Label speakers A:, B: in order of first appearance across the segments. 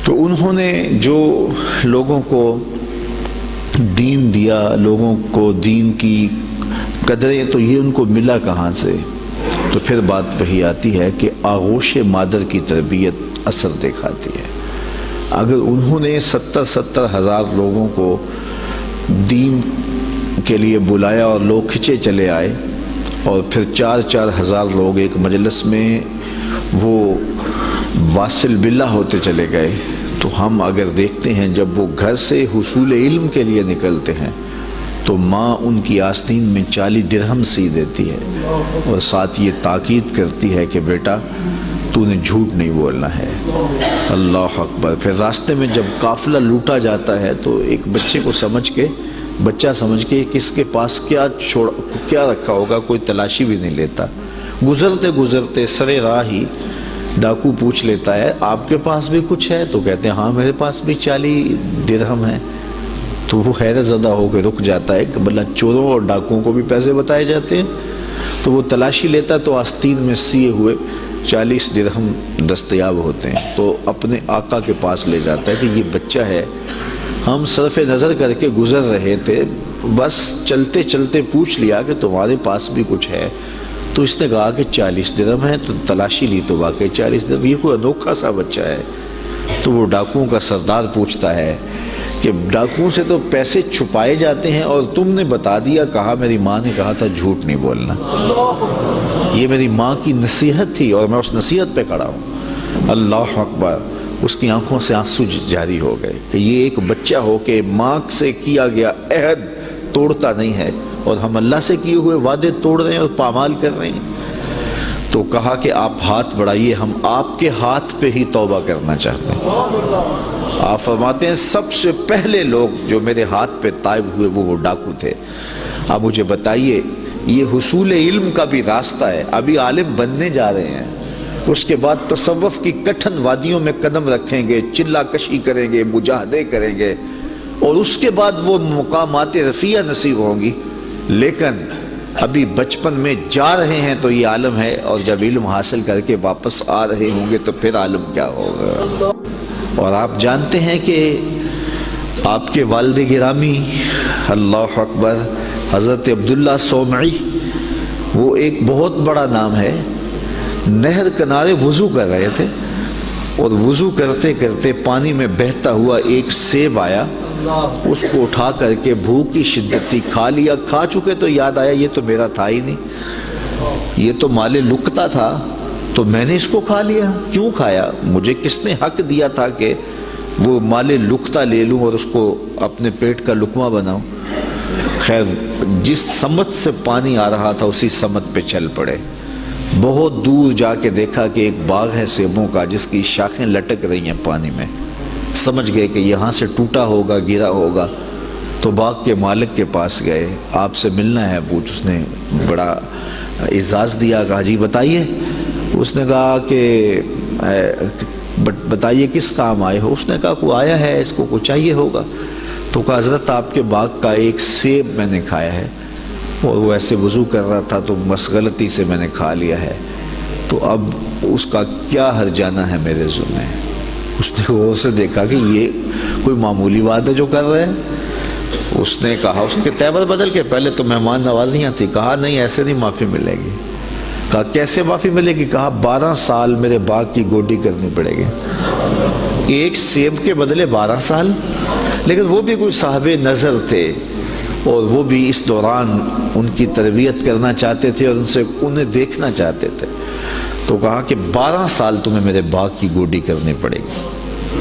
A: تو انہوں نے جو لوگوں کو دین دیا، لوگوں کو دین کی قدریں، تو یہ ان کو ملا کہاں سے؟ تو پھر بات وہی آتی ہے کہ آغوش مادر کی تربیت اثر دکھاتی ہے۔ اگر انہوں نے 70 ہزار لوگوں کو دین کے لیے بلایا اور لوگ کھچے چلے آئے، اور پھر 4 ہزار لوگ ایک مجلس میں وہ واصل باللہ ہوتے چلے گئے، تو ہم اگر دیکھتے ہیں جب وہ گھر سے حصول علم کے لیے نکلتے ہیں تو ماں ان کی آستین میں 40 درہم سی دیتی ہے، اور ساتھ یہ تاکید کرتی ہے کہ بیٹا تو نے جھوٹ نہیں بولنا ہے۔ اللہ اکبر۔ پھر راستے میں جب قافلہ لوٹا جاتا ہے تو ایک بچے کو بچہ سمجھ کے کس کے پاس کیا رکھا ہوگا کوئی تلاشی بھی نہیں لیتا۔ گزرتے سرے راہ ہی ڈاکو پوچھ لیتا ہے آپ کے پاس بھی کچھ ہے؟ تو کہتے ہیں ہاں میرے پاس بھی 40 درہم ہے۔ تو وہ حیرت زدہ ہو کے رک جاتا ہے کہ بھلا چوروں اور ڈاکوؤں کو بھی پیسے بتائے جاتے ہیں؟ تو وہ تلاشی لیتا تو آستین میں سیے ہوئے 40 درہم دستیاب ہوتے ہیں، تو اپنے آقا کے پاس لے جاتا ہے کہ یہ بچہ ہے، ہم صرف نظر کر کے گزر رہے تھے، بس چلتے چلتے پوچھ لیا کہ تمہارے پاس بھی کچھ ہے؟ تو اس نے کہا کہ 40 درہم ہے، تو تلاشی لی تو واقعی 40 درہم، یہ کوئی انوکھا سا بچہ ہے۔ تو وہ ڈاکوؤں کا سردار پوچھتا ہے کہ ڈاکوؤں سے تو پیسے چھپائے جاتے ہیں اور تم نے بتا دیا، کہا میری ماں نے کہا تھا جھوٹ نہیں بولنا، یہ میری ماں کی نصیحت تھی اور میں اس نصیحت پہ کھڑا ہوں۔ اللہ اکبر۔ اس کی آنکھوں سے آنسو جاری ہو گئے کہ یہ ایک بچہ ہو کہ ماں سے کیا گیا عہد توڑتا نہیں ہے، اور ہم اللہ سے کیے ہوئے وعدے توڑ رہے ہیں اور پامال کر رہے ہیں۔ تو کہا کہ آپ ہاتھ بڑھائیے، ہم آپ کے ہاتھ پہ ہی توبہ کرنا چاہتے ہیں۔ آپ فرماتے ہیں سب سے پہلے لوگ جو میرے ہاتھ پہ تائب ہوئے وہ ڈاکو تھے۔ اب مجھے بتائیے، یہ حصول علم کا بھی راستہ ہے، ابھی عالم بننے جا رہے ہیں، اس کے بعد تصوف کی کٹھن وادیوں میں قدم رکھیں گے، چلا کشی کریں گے، مجاہدے کریں گے، اور اس کے بعد وہ مقامات رفیع نصیب ہوں گی، لیکن ابھی بچپن میں جا رہے ہیں تو یہ عالم ہے، اور جب علم حاصل کر کے واپس آ رہے ہوں گے تو پھر عالم کیا ہوگا۔ اور آپ جانتے ہیں کہ آپ کے والد گرامی اللہ اکبر حضرت عبداللہ سومعی، وہ ایک بہت بڑا نام ہے، نہر کنارے وضو کر رہے تھے، اور وضو کرتے کرتے پانی میں بہتا ہوا ایک سیب آیا، اس کو اٹھا کر کے بھوک کی شدت تھی، کھا لیا، کھا چکے تو یاد آیا یہ تو میرا تھا ہی نہیں، یہ تو مال لقطہ تھا، تو میں نے اس کو کھا لیا۔ کیوں کھایا؟ مجھے کس نے حق دیا تھا کہ وہ مال لقطہ لے لوں اور اس کو اپنے پیٹ کا لقمہ بناؤں؟ خیر، جس سمت سے پانی آ رہا تھا اسی سمت پہ چل پڑے۔ بہت دور جا کے دیکھا کہ ایک باغ ہے سیبوں کا جس کی شاخیں لٹک رہی ہیں پانی میں، سمجھ گئے کہ یہاں سے ٹوٹا ہوگا، گرا ہوگا، تو باغ کے مالک کے پاس گئے، آپ سے ملنا ہے پوچھ۔ اس نے بڑا اعزاز دیا، کہا جی بتائیے۔ اس نے کہا کہ بتائیے کس کام آئے ہو؟ اس نے کہا کوئی آیا ہے، اس کو کچھ چاہیے ہوگا۔ تو کہا حضرت آپ کے باغ کا ایک سیب میں نے کھایا ہے، اور وہ ایسے وضو کر رہا تھا تو بس غلطی سے میں نے کھا لیا ہے، تو اب اس کا کیا ہرجانہ ہے میرے ذمہ؟ اس نے غور سے دیکھا کہ یہ کوئی معمولی بات ہے جو کر رہے ہیں۔ اس نے کہا، اس کے تیور بدل کے، پہلے تو مہمان نوازیاں تھی، کہا نہیں ایسے نہیں معافی ملے گی۔ کہا کیسے معافی ملے گی؟ کہا 12 سال میرے باغ کی گوڈی کرنی پڑے گی۔ ایک سیب کے بدلے 12 سال؟ لیکن وہ بھی کوئی صاحب نظر تھے، اور وہ بھی اس دوران ان کی تربیت کرنا چاہتے تھے اور انہیں دیکھنا چاہتے تھے، تو کہا کہ 12 سال تمہیں میرے باغ کی گوڈی کرنی پڑے گی۔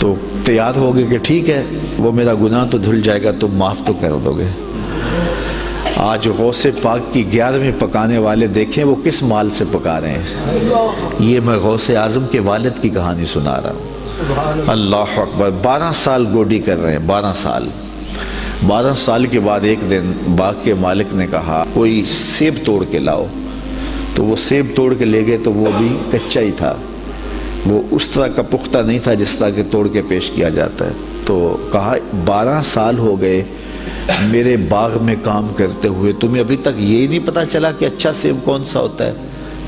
A: تو تیار ہو گئے کہ ٹھیک ہے، وہ میرا گناہ تو دھل جائے گا، تم معاف تو کر دو گے۔ آج غوث پاک کی 11ویں پکانے والے دیکھیں وہ کس مال سے پکا رہے ہیں۔ یہ میں غوث اعظم کے والد کی کہانی سنا رہا ہوں۔ اللہ اکبر۔ 12 سال گوڈی کر رہے ہیں، 12 سال۔ 12 سال کے بعد ایک دن باغ کے مالک نے کہا کوئی سیب توڑ کے لاؤ، تو وہ سیب توڑ کے لے گئے، تو وہ بھی کچا ہی تھا، وہ اس طرح کا پختہ نہیں تھا جس طرح کہ توڑ کے پیش کیا جاتا ہے۔ تو کہا 12 سال ہو گئے میرے باغ میں کام کرتے ہوئے، تمہیں ابھی تک یہی نہیں پتا چلا کہ اچھا سیب کون سا ہوتا ہے؟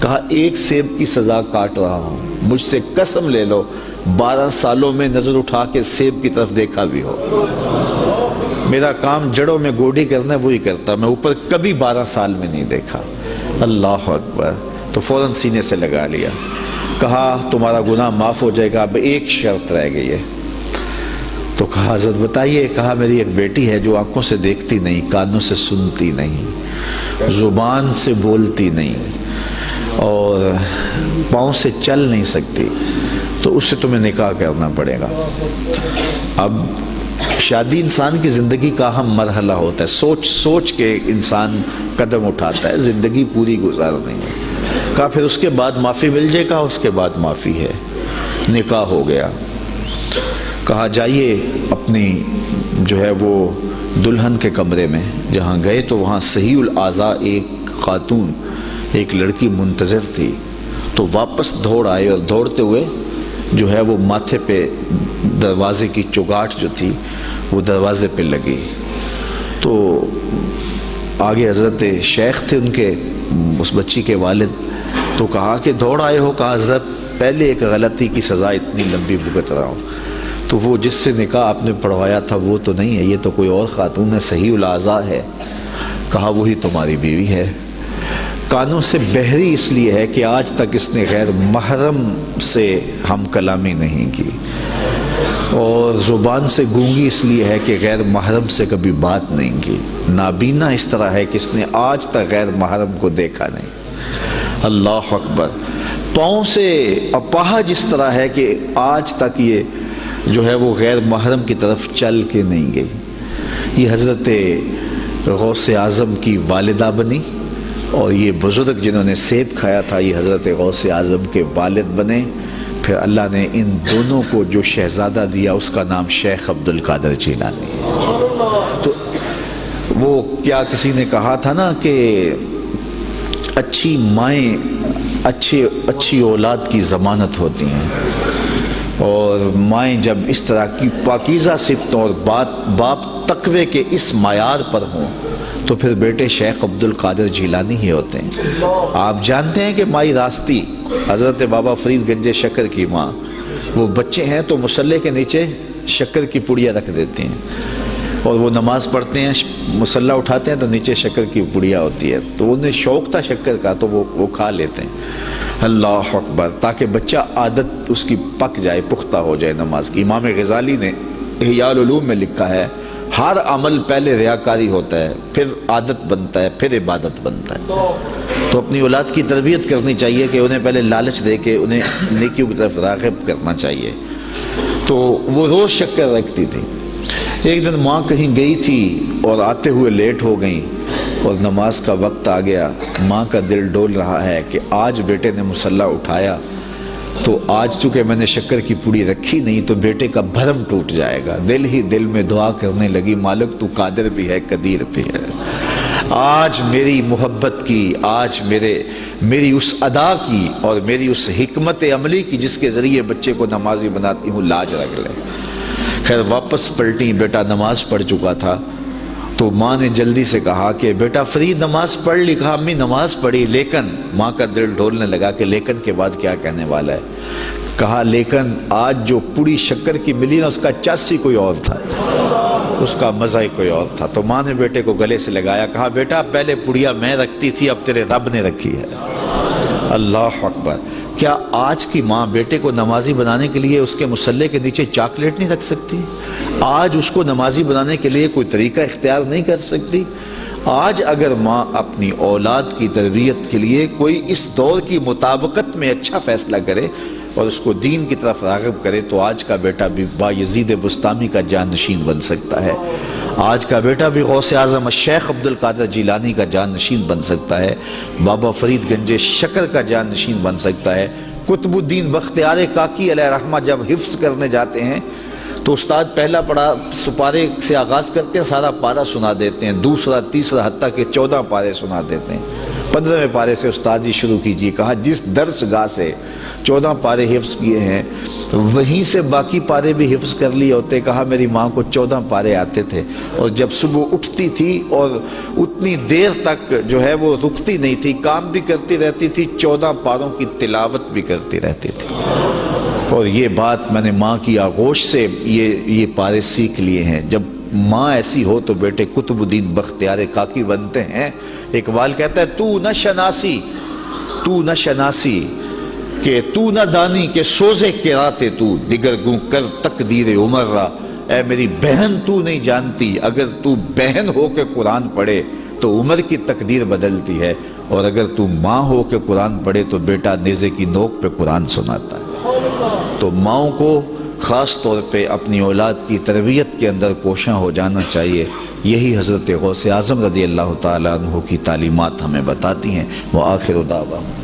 A: کہا ایک سیب کی سزا کاٹ رہا ہوں، مجھ سے قسم لے لو 12 سالوں میں نظر اٹھا کے سیب کی طرف دیکھا بھی ہو. میرا کام جڑوں میں گوڈی کرنا ہے وہی کرتا، میں اوپر کبھی 12 سال میں نہیں دیکھا. اللہ اکبر. تو فوراً سینے سے لگا لیا. کہا تمہارا گناہ معاف ہو جائے گا، اب ایک شرط رہ گئی ہے. تو کہا حضرت بتائیے. کہا میری ایک بیٹی ہے جو آنکھوں سے دیکھتی نہیں، کانوں سے سنتی نہیں، زبان سے بولتی نہیں اور پاؤں سے چل نہیں سکتی، تو اس سے تمہیں نکاح کرنا پڑے گا. اب شادی انسان کی زندگی کا اہم مرحلہ ہوتا ہے، سوچ سوچ کے انسان قدم اٹھاتا ہے، زندگی پوری گزارنی ہے. کہا پھر اس کے بعد معافی مل جائے گا؟ اس کے بعد معافی ہے. نکاح ہو گیا. کہا جائیے اپنی جو ہے وہ دلہن کے کمرے میں. جہاں گئے تو وہاں صحیح الاعضاء ایک خاتون، ایک لڑکی منتظر تھی. تو واپس دوڑ آئے اور دوڑتے ہوئے جو ہے وہ ماتھے پہ دروازے کی چگاٹ جو تھی وہ دروازے پہ لگی. تو آگے حضرت شیخ تھے ان کے، اس بچی کے والد. تو کہا کہ دوڑ آئے ہو؟ کہا حضرت پہلے ایک غلطی کی سزا اتنی لمبی بھگت رہا ہوں. تو وہ جس سے نکاح آپ نے پڑھوایا تھا وہ تو نہیں ہے، یہ تو کوئی اور خاتون ہے، صحیح الاعضاء ہے. کہا وہی تمہاری بیوی ہے. کانوں سے بہری اس لیے ہے کہ آج تک اس نے غیر محرم سے ہم کلامی نہیں کی، اور زبان سے گونگی اس لیے ہے کہ غیر محرم سے کبھی بات نہیں کی. نابینا اس طرح ہے کہ اس نے آج تک غیر محرم کو دیکھا نہیں. اللہ اکبر. پاؤں سے اپاہج اس طرح ہے کہ آج تک یہ جو ہے وہ غیر محرم کی طرف چل کے نہیں گئی. یہ حضرت غوث اعظم کی والدہ بنی، اور یہ بزرگ جنہوں نے سیب کھایا تھا یہ حضرت غوث اعظم کے والد بنے. پھر اللہ نے ان دونوں کو جو شہزادہ دیا اس کا نام شیخ عبد القادر جیلانی. تو وہ کیا کسی نے کہا تھا نا کہ اچھی مائیں اچھی اولاد کی ضمانت ہوتی ہیں، اور مائیں جب اس طرح کی پاکیزہ صفتوں اور باپ تقوی کے اس معیار پر ہوں تو پھر بیٹے شیخ عبد القادر جیلانی ہی ہوتے ہیں. آپ جانتے ہیں کہ مائی راستی حضرت بابا فرید گنج شکر کی ماں، وہ بچے ہیں تو مصلے کے نیچے شکر کی پڑیا رکھ دیتی ہیں، اور وہ نماز پڑھتے ہیں مصلہ اٹھاتے ہیں تو نیچے شکر کی پڑیا ہوتی ہے. تو انہیں شوق تھا شکر کا تو وہ کھا لیتے ہیں. اللہ اکبر. تاکہ بچہ عادت اس کی پک جائے، پختہ ہو جائے نماز کی. امام غزالی نے احیاء العلوم میں لکھا ہے ہر عمل پہلے ریاکاری ہوتا ہے، پھر عادت بنتا ہے، پھر عبادت بنتا ہے. تو اپنی اولاد کی تربیت کرنی چاہیے کہ انہیں پہلے لالچ دے کے انہیں نیکیوں کی طرف راغب کرنا چاہیے. تو وہ روز شکر رکھتی تھی. ایک دن ماں کہیں گئی تھی اور آتے ہوئے لیٹ ہو گئیں اور نماز کا وقت آ گیا. ماں کا دل ڈول رہا ہے کہ آج بیٹے نے مصلہ اٹھایا تو آج چونکہ میں نے شکر کی پوڑی رکھی نہیں تو بیٹے کا بھرم ٹوٹ جائے گا. دل ہی دل میں دعا کرنے لگی مالک تو قادر بھی ہے قدیر بھی ہے. آج میری محبت کی، آج میری اس ادا کی اور میری اس حکمت عملی کی جس کے ذریعے بچے کو نمازی بناتی ہوں، لاج رکھ لے. خیر واپس پلٹی. بیٹا نماز پڑھ چکا تھا تو ماں نے جلدی سے کہا کہ بیٹا فرید نماز پڑھ لی. کہا امی نماز پڑھی، لیکن ماں کا دل ڈھولنے لگا کہ لیکن کے بعد کیا کہنے والا ہے. کہا لیکن آج جو پوڑی شکر کی ملی نا اس کا چس ہی کوئی اور تھا، اس کا مزہ ہی کوئی اور تھا. تو ماں نے بیٹے کو گلے سے لگایا. کہا بیٹا پہلے پڑیا میں رکھتی تھی، اب تیرے رب نے رکھی ہے. اللہ اکبر. کیا آج کی ماں بیٹے کو نمازی بنانے کے لیے اس کے مصلے کے نیچے چاکلیٹ نہیں رکھ سکتی؟ آج اس کو نمازی بنانے کے لیے کوئی طریقہ اختیار نہیں کر سکتی؟ آج اگر ماں اپنی اولاد کی تربیت کے لیے کوئی اس دور کی مطابقت میں اچھا فیصلہ کرے اور اس کو دین کی طرف راغب کرے تو آج کا بیٹا بھی بایزید بستامی کا جانشین بن سکتا ہے. آج کا بیٹا بھی غوث اعظم شیخ عبد القادر جیلانی کا جانشین بن سکتا ہے، بابا فرید گنج شکر کا جانشین بن سکتا ہے. قطب الدین بختیار کاکی علیہ رحمہ جب حفظ کرنے جاتے ہیں تو استاد پہلا پڑھا سپارے سے آغاز کرتے ہیں، سارا پارہ سنا دیتے ہیں، دوسرا تیسرا حتیٰ کہ 14 پارے سنا دیتے ہیں. 15ویں پارے سے استاد جی شروع کیجیے. کہا جس درس گاہ سے 14 پارے حفظ کیے ہیں وہیں سے باقی پارے بھی حفظ کر لیے ہوتے. کہا میری ماں کو 14 پارے آتے تھے اور جب صبح اٹھتی تھی اور اتنی دیر تک جو ہے وہ رکتی نہیں تھی، کام بھی کرتی رہتی تھی، 14 پاروں کی تلاوت بھی کرتی رہتی تھی. اور یہ بات میں نے ماں کی آغوش سے یہ پارے سیکھ لیے ہیں. جب ماں ایسی ہو تو بیٹے قطب الدین بختیار کاکی بنتے ہیں. اقبال کہتا ہے تو نہ شناسی کہ تو نہ دانی کہ سوزے کراتے تو دیگر گوں کر تقدیر عمر را. اے میری بہن تو نہیں جانتی اگر تو بہن ہو کے قرآن پڑھے تو عمر کی تقدیر بدلتی ہے، اور اگر تو ماں ہو کے قرآن پڑھے تو بیٹا نیزے کی نوک پہ قرآن سناتا ہے. تو ماؤں کو خاص طور پہ اپنی اولاد کی تربیت کے اندر کوشاں ہو جانا چاہیے. یہی حضرت غوث اعظم رضی اللہ تعالیٰ عنہ کی تعلیمات ہمیں بتاتی ہیں. وآخر دعوانا